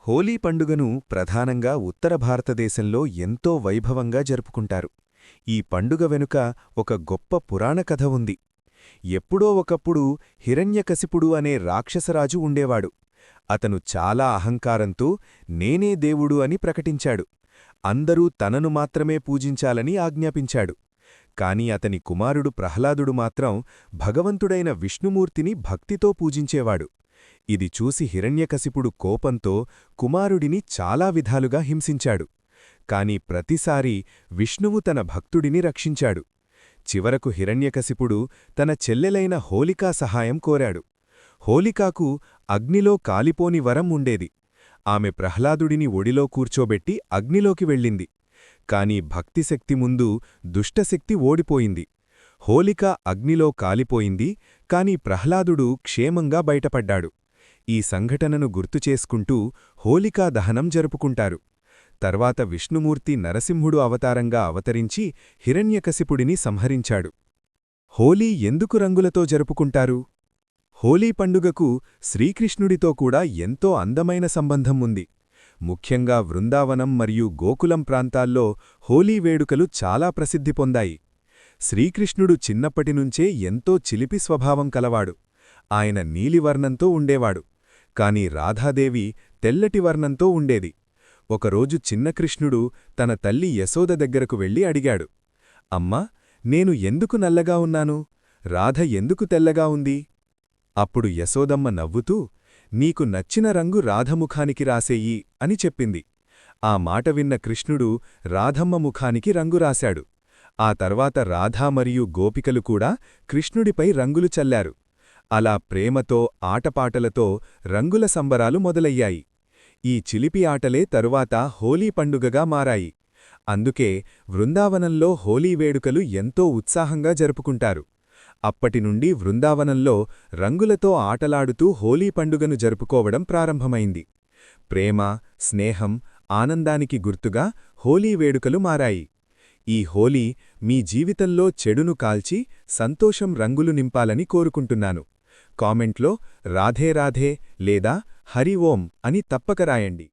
హోలీ పండుగను ప్రధానంగా ఉత్తర భారతదేశంలో ఎంతో వైభవంగా జరుపుకుంటారు. ఈ పండుగ వెనుక ఒక గొప్ప పురాణ కథ ఉంది. ఎప్పుడో ఒకప్పుడు హిరణ్యకశిపుడు అనే రాక్షసరాజు ఉండేవాడు. అతను చాలా అహంకారంతో నేనే దేవుడు అని ప్రకటించాడు. అందరూ తనను మాత్రమే పూజించాలని ఆజ్ఞాపించాడు. కాని అతని కుమారుడు ప్రహ్లాదుడు మాత్రం భగవంతుడైన విష్ణుమూర్తిని భక్తితో పూజించేవాడు. ఇది చూసి హిరణ్యకశిపుడు కోపంతో కుమారుడిని చాలా విధాలుగా హింసించాడు. కాని ప్రతిసారీ విష్ణువు తన భక్తుడిని రక్షించాడు. చివరకు హిరణ్యకశిపుడు తన చెల్లెలైన హోలికా సహాయం కోరాడు. హోలికాకు అగ్నిలో కాలిపోని వరం ఉండేది. ఆమె ప్రహ్లాదుడిని ఒడిలో కూర్చోబెట్టి అగ్నిలోకి వెళ్ళింది. కాని భక్తిశక్తి ముందు దుష్టశక్తి ఓడిపోయింది. హోలిక అగ్నిలో కాలిపోయింది, కాని ప్రహ్లాదుడు క్షేమంగా బయటపడ్డాడు. ఈ సంఘటనను గుర్తుచేసుకుంటూ హోలికా దహనం జరుపుకుంటారు. తర్వాత విష్ణుమూర్తి నరసింహుడు అవతారంగా అవతరించి హిరణ్యకశిపుడిని సంహరించాడు. హోలీ ఎందుకు రంగులతో జరుపుకుంటారు? హోలీ పండుగకు శ్రీకృష్ణుడితో కూడా ఎంతో అందమైన సంబంధం ఉంది. ముఖ్యంగా వృందావనం మరియు గోకులం ప్రాంతాల్లో హోలీ వేడుకలు చాలా ప్రసిద్ధి పొందాయి. శ్రీకృష్ణుడు చిన్నప్పటినుంచే ఎంతో చిలిపి స్వభావం కలవాడు. ఆయన నీలివర్ణంతో ఉండేవాడు. కాని రాధాదేవి తెల్లటి వర్ణంతో ఉండేది. ఒకరోజు చిన్న కృష్ణుడు తన తల్లి యశోద దగ్గరకు వెళ్ళి అడిగాడు, అమ్మా, నేను ఎందుకు నల్లగా ఉన్నాను? రాధ ఎందుకు తెల్లగా ఉంది? అప్పుడు యశోదమ్మ నవ్వుతూ, నీకు నచ్చిన రంగు రాధముఖానికి రాసేయి అని చెప్పింది. ఆ మాట విన్న కృష్ణుడు రాధమ్మ ముఖానికి రంగు రాశాడు. ఆ తర్వాత రాధా మరియు గోపికలు కూడా కృష్ణుడిపై రంగులు చల్లారు. అలా ప్రేమతో ఆటపాటలతో రంగుల సంబరాలు మొదలయ్యాయి. ఈ చిలిపి ఆటలే తరువాత హోలీ పండుగగా మారాయి. అందుకే వృందావనంలో హోలీ వేడుకలు ఎంతో ఉత్సాహంగా జరుపుకుంటారు. అప్పటినుండి వృందావనంలో రంగులతో ఆటలాడుతూ హోలీ పండుగను జరుపుకోవడం ప్రారంభమైంది. ప్రేమ, స్నేహం, ఆనందానికి గుర్తుగా హోలీ వేడుకలు మారాయి. ఈ హోలీ మీ జీవితంలో చెడును కాల్చి సంతోషం రంగులు నింపాలని కోరుకుంటున్నాను. కామెంట్లో రాధే రాధే లేదా హరి ఓం అని తప్పక రాయండి.